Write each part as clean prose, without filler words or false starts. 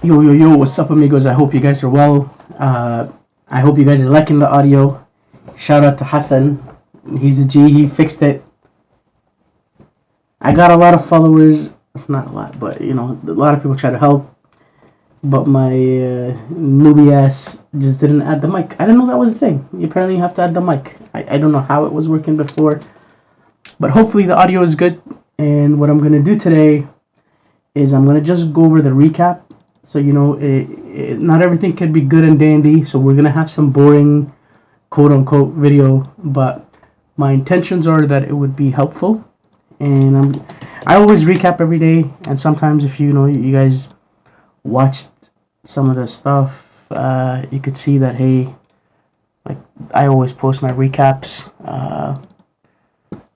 Yo, yo, yo, what's up, amigos? I hope you guys are well. I hope you guys are liking the audio. Shout out to Hassan. He's a G, he fixed it. I got a lot of followers, not a lot, but a lot of people try to help. But my newbie ass just didn't add the mic. I didn't know that was a thing. You apparently have to add the mic. I don't know how it was working before, but hopefully the audio is good. And what I'm going to do today is I'm going to just go over the recap. So, not everything can be good and dandy. So we're going to have some boring, quote unquote, video. But my intentions are that it would be helpful. And I always recap every day. And sometimes if you guys watched some of the stuff, you could see that, hey, like I always post my recaps.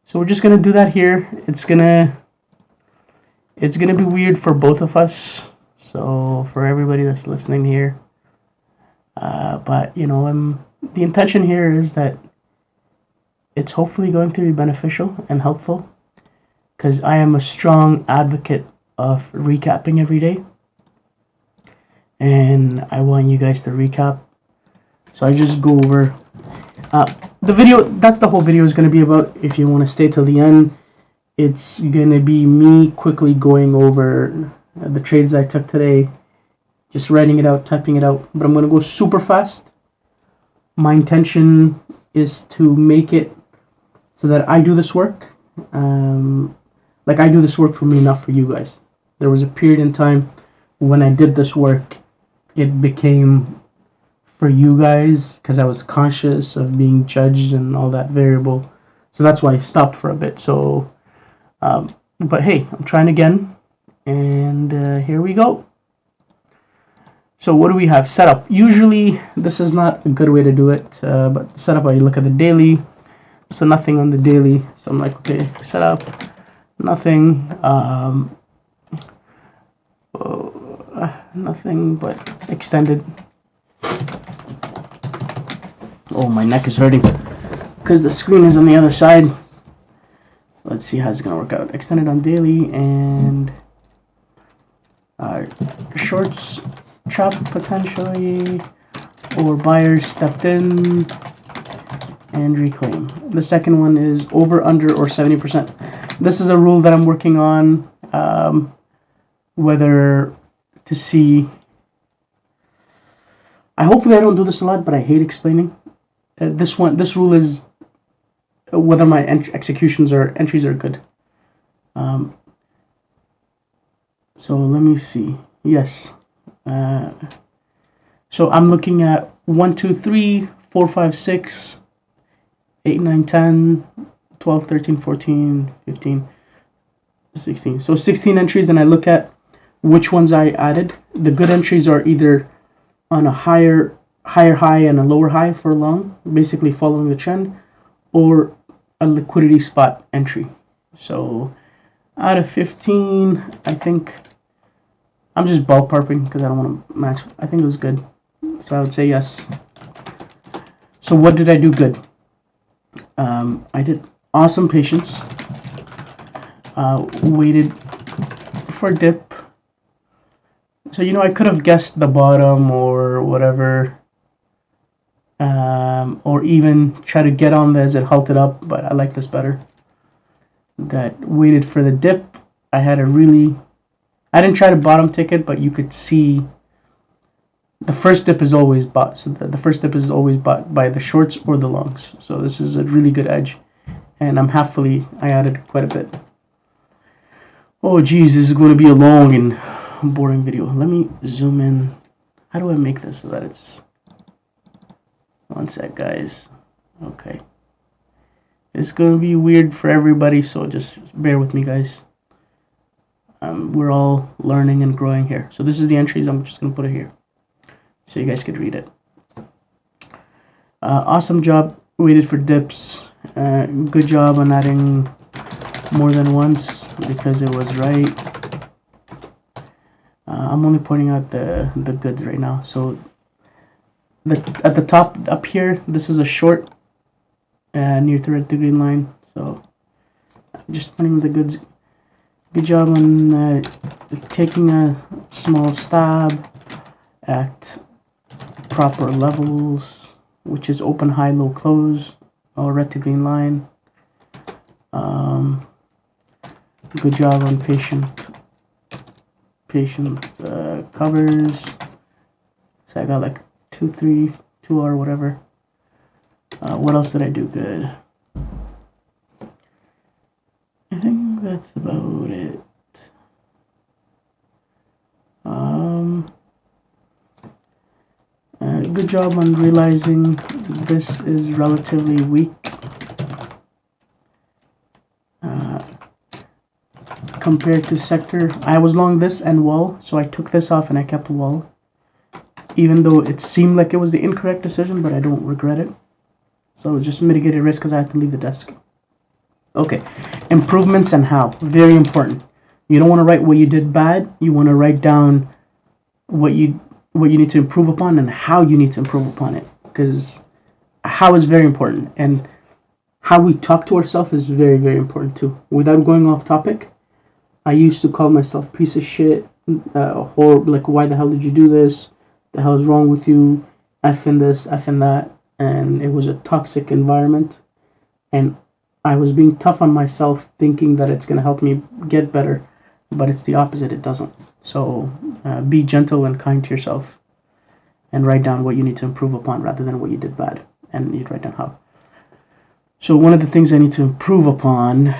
So we're just going to do that here. It's gonna be weird for both of us. So for everybody that's listening here, but the intention here is that it's hopefully going to be beneficial and helpful, because I am a strong advocate of recapping every day, and I want you guys to recap. So I just go over the video. That's the whole video is going to be about. If you want to stay till the end, it's going to be me quickly going over the trades I took today, just writing it out, typing it out, but I'm going to go super fast. My intention is to make it so that I do this work. Like I do this work for me, not for you guys. There was a period in time when I did this work, it became for you guys because I was conscious of being judged and all that variable. So that's why I stopped for a bit. So, but hey, I'm trying again. And here we go. So what do we have? Setup. Usually this is not a good way to do it, but setup, I look at the daily. So nothing on the daily. So I'm like, okay, setup, nothing. Nothing but extended. Oh, my neck is hurting because the screen is on the other side. Let's see how it's gonna work out. Extended on daily and shorts trapped potentially, or buyers stepped in and reclaim. The second one is over, under, or 70%. This is a rule that I'm working on, whether to see. Hopefully I don't do this a lot, but I hate explaining. This rule is whether my executions or entries are good. So let me see. Yes. So I'm looking at 1, 2, 3, 4, 5, 6, 8, 9, 10, 12, 13, 14, 15, 16. So 16 entries, and I look at which ones I added. The good entries are either on a higher high and a lower high for long, basically following the trend, or a liquidity spot entry. So out of 15, I think I'm just ballparking because I don't want to match. I think it was good, so I would say yes. So what did I do good? I did awesome patience. Waited for dip. So I could have guessed the bottom or whatever, or even try to get on as it halted up, but I like this better. That waited for the dip. I didn't try to bottom ticket, but you could see the first dip is always bought. So the first dip is always bought by the shorts or the longs. So this is a really good edge, and I added quite a bit. Oh geez, this is going to be a long and boring video. Let me zoom in. How do I make this so that it's... One sec, guys. Okay. It's going to be weird for everybody, so just bear with me, guys. We're all learning and growing here. So this is the entries. I'm just going to put it here so you guys could read it. Awesome job. Waited for dips. Good job on adding more than once because it was right. I'm only pointing out the goods right now. So at the top up here, this is a short near the red to green line. So just pointing the goods. Good job on taking a small stab at proper levels, which is open, high, low, close, or red to green line. Good job on patient covers. So I got like 2 or whatever. What else did I do good? I think that's about it. Good job on realizing this is relatively weak compared to sector. I was long this and wall, so I took this off and I kept wall, even though it seemed like it was the incorrect decision, but I don't regret it. So just mitigated risk because I had to leave the desk. Okay, improvements and how. Very important. You don't want to write what you did bad. You want to write down what you need to improve upon and how you need to improve upon it, because how is very important, and how we talk to ourselves is very, very important too. Without going off topic, I used to call myself piece of shit, horrible, like why the hell did you do this? The hell is wrong with you? Effing this, effing that, and it was a toxic environment, and I was being tough on myself, thinking that it's gonna help me get better, but it's the opposite. It doesn't. So be gentle and kind to yourself, and write down what you need to improve upon rather than what you did bad, and you'd write down how. So one of the things I need to improve upon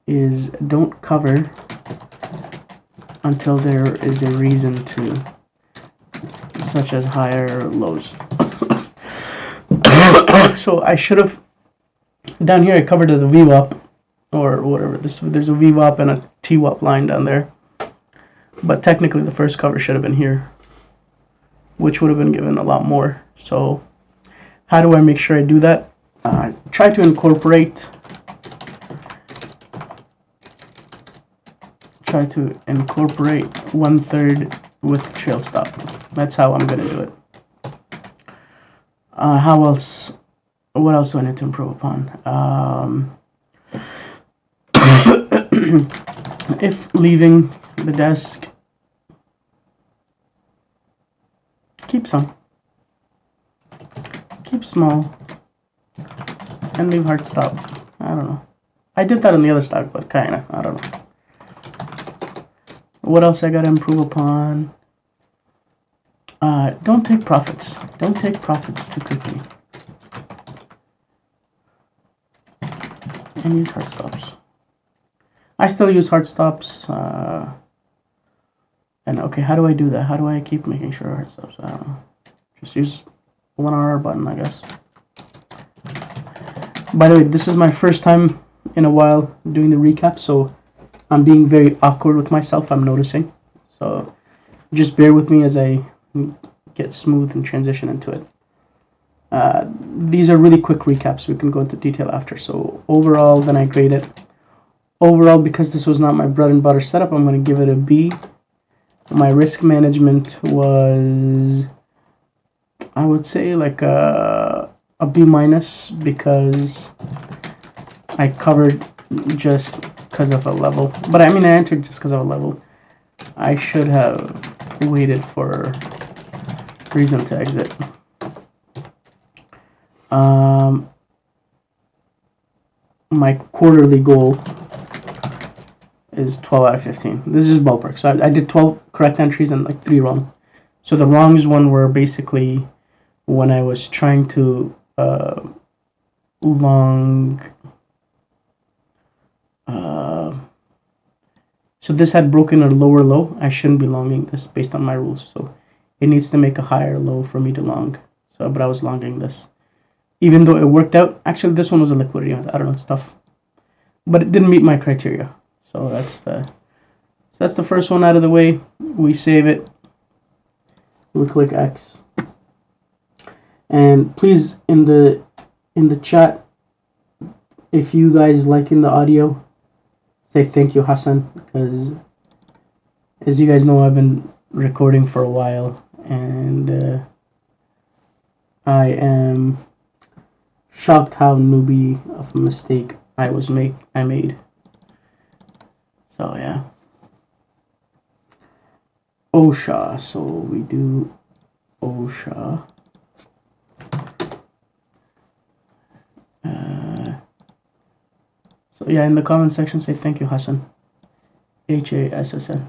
is don't cover until there is a reason to, such as higher lows. So I should have, down here I covered the VWAP or whatever. There's a VWAP and a TWAP line down there, but technically the first cover should have been here, which would have been given a lot more. So how do I make sure I do that? Try to incorporate 1/3 with trail stop. That's how I'm gonna do it. How else? What else do I need to improve upon? If leaving the desk, keep some. Keep small. And leave hard stop. I don't know. I did that on the other stock, but kinda. I don't know. What else I gotta improve upon? Don't take profits. Don't take profits too quickly. And use hard stops. I still use hard stops. And okay, how do I do that? How do I keep making sure hard stops? I don't know. Just use 1R button, I guess. By the way, this is my first time in a while doing the recap, so I'm being very awkward with myself, I'm noticing. So just bear with me as I get smooth and transition into it. These are really quick recaps. We can go into detail after. So overall, then I grade it. Overall, because this was not my bread and butter setup, I'm going to give it a B. My risk management was, I would say, like a B minus, because I covered just because of a level. But I mean, I entered just because of a level. I should have waited for reason to exit. My quarterly goal is 12 out of 15. This is ballpark. So I did 12 correct entries and like 3 wrong. So the wrongs one were basically when I was trying to long. So this had broken a lower low. I shouldn't be longing this based on my rules. So it needs to make a higher low for me to long. So, but I was longing this. Even though it worked out, actually this one was a liquidity event. I don't know, it's tough. But it didn't meet my criteria. So that's the first one out of the way. We save it. We click X. And please in the chat, if you guys liking the audio, say thank you, Hassan, because as you guys know, I've been recording for a while, and I am shocked how newbie of a mistake I made. So yeah. OSHA. So we do OSHA. So yeah, in the comment section, say thank you, Hassan. HASSN.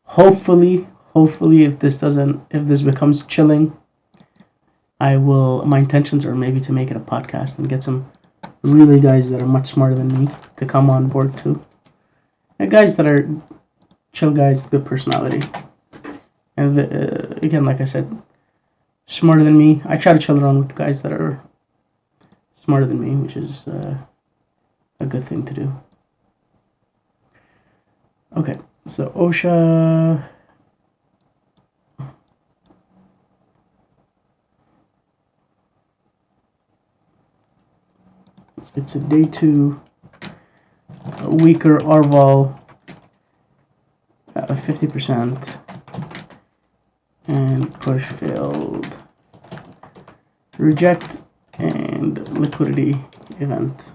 Hopefully, if this becomes chilling, I will. My intentions are maybe to make it a podcast and get some really guys that are much smarter than me to come on board too. And guys that are chill guys, good personality. And again, like I said, smarter than me. I try to chill around with guys that are smarter than me, which is a good thing to do. Okay, so OSHA. It's a day 2, a weaker RVOL, 50%, and push failed, reject, and liquidity event.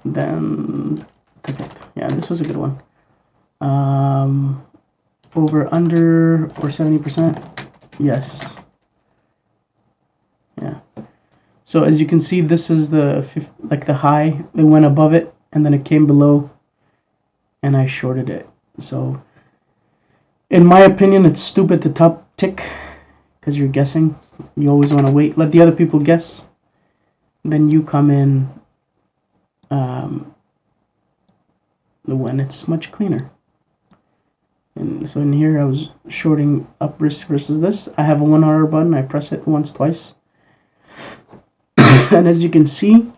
Then ticket. Yeah, this was a good one. Over, under, or 70%? Yes. Yeah. So as you can see, this is the high. It went above it, and then it came below, and I shorted it. So, in my opinion, it's stupid to top tick because you're guessing. You always want to wait, let the other people guess, then you come in when it's much cleaner. And so in here, I was shorting up risk versus this. I have a 1 RR button. I press it once, twice. And as you can see,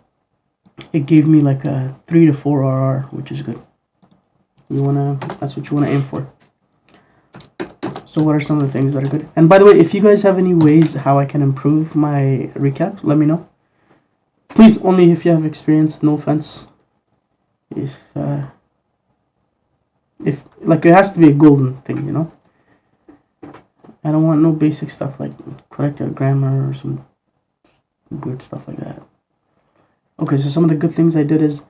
it gave me like a 3 to 4 RR, which is good. That's what you wanna aim for. So what are some of the things that are good? And by the way, if you guys have any ways how I can improve my recap, let me know. Please, only if you have experience. No offense. If like, it has to be a golden thing, you know. I don't want no basic stuff like correct your grammar or some weird stuff like that. Okay, so some of the good things I did is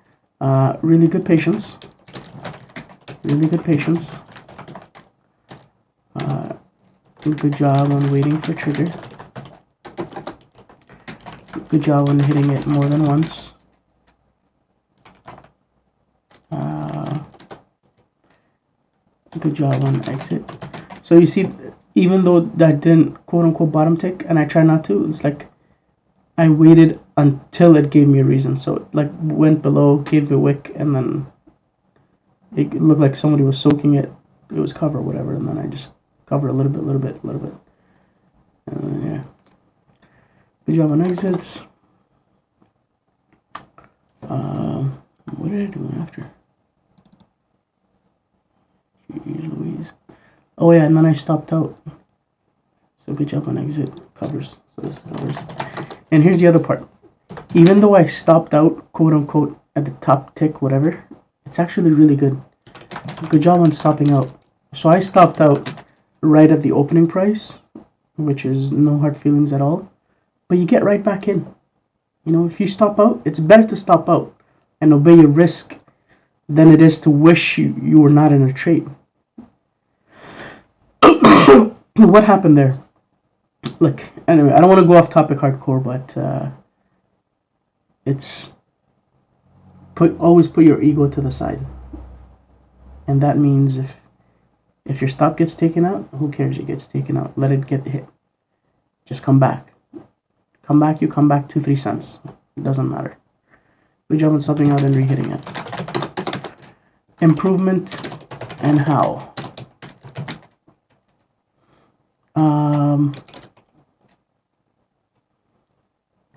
really good patience. Good job on waiting for trigger. Good job on hitting it more than once. Good job on exit. So you see, even though that didn't quote-unquote bottom tick, and I try not to, it's like I waited until it gave me a reason. So it like went below, gave a wick, and then it looked like somebody was soaking it. It was cover or whatever, and then I just cover a little bit. Yeah. Good job on exits. What did I do after? Jeez Louise. Oh yeah, and then I stopped out. So good job on exit. Covers. So this covers. And here's the other part. Even though I stopped out, quote unquote, at the top tick, whatever, it's actually really good. Good job on stopping out. So I stopped out right at the opening price, which is no hard feelings at all. But you get right back in. You know, if you stop out, it's better to stop out and obey your risk than it is to wish you were not in a trade. What happened there? Look, anyway, I don't want to go off topic hardcore, but it's always put your ego to the side. And that means if your stop gets taken out, who cares? It gets taken out. Let it get hit. Just come back. You come back 2-3 cents. It doesn't matter. Good job on stopping out and re-hitting it. Improvement and how.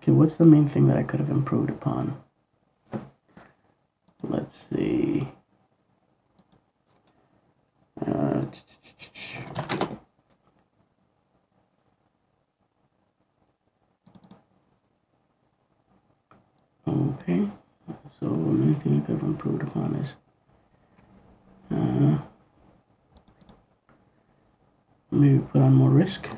Okay, what's the main thing that I could have improved upon? Let's see. Okay, so the main thing I could have improved upon is maybe put on more risk.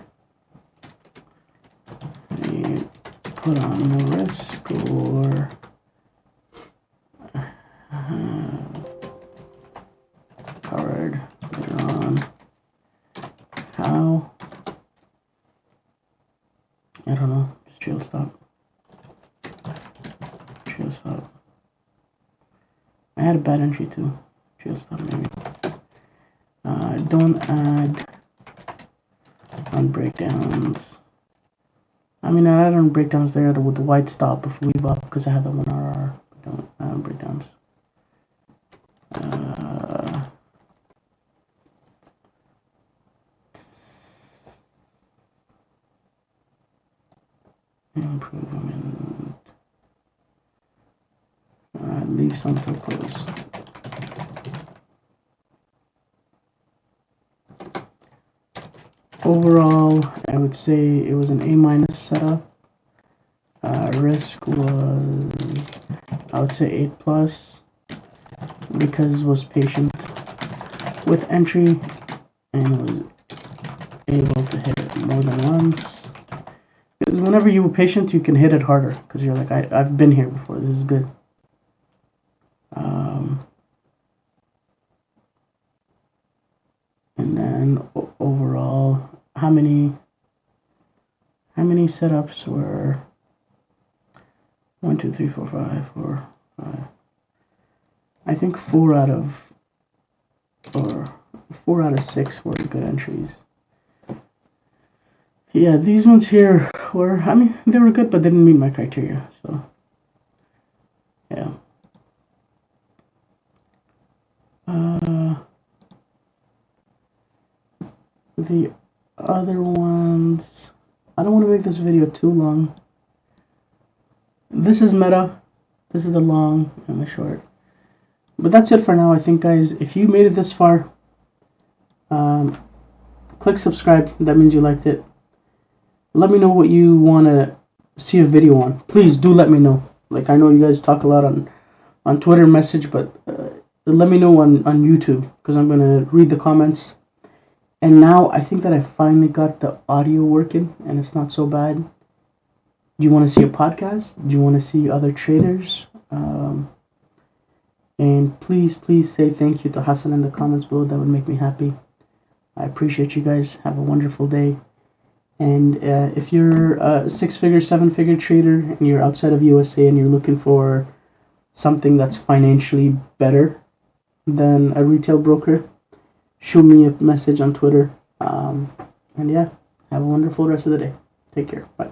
Maybe put on more risk, or card later on. had a bad entry too. Just maybe. Don't add on breakdowns. I mean, I add on breakdowns there with the white stop if we up because I have the 1RR. Don't add on breakdowns. Improvement. Leave some tokens. Overall, I would say it was an A- setup. Risk was, I would say 8+, because it was patient with entry and was able to hit it more than once. Because whenever you were patient, you can hit it harder because you're like, I've been here before. This is good. And then overall, how many setups were 1, 2, 3, 4, 5, 4, 5. I think 4 out of 6 were good entries. Yeah, these ones here were, I mean, they were good, but they didn't meet my criteria. So, yeah. The other ones, I don't want to make this video too long. This is meta. This is the long and the short. But that's it for now, I think, guys. If you made it this far, click subscribe. That means you liked it. Let me know what you want to see a video on. Please do let me know. Like, I know you guys talk a lot on Twitter message, but let me know on YouTube, because I'm going to read the comments. And now I think that I finally got the audio working, and it's not so bad. Do you want to see a podcast? Do you want to see other traders? And please say thank you to Hassan in the comments below. That would make me happy. I appreciate you guys. Have a wonderful day. And if you're a 6-figure, 7-figure trader and you're outside of USA and you're looking for something that's financially better than a retail broker, shoot me a message on Twitter. And yeah, have a wonderful rest of the day. Take care. Bye.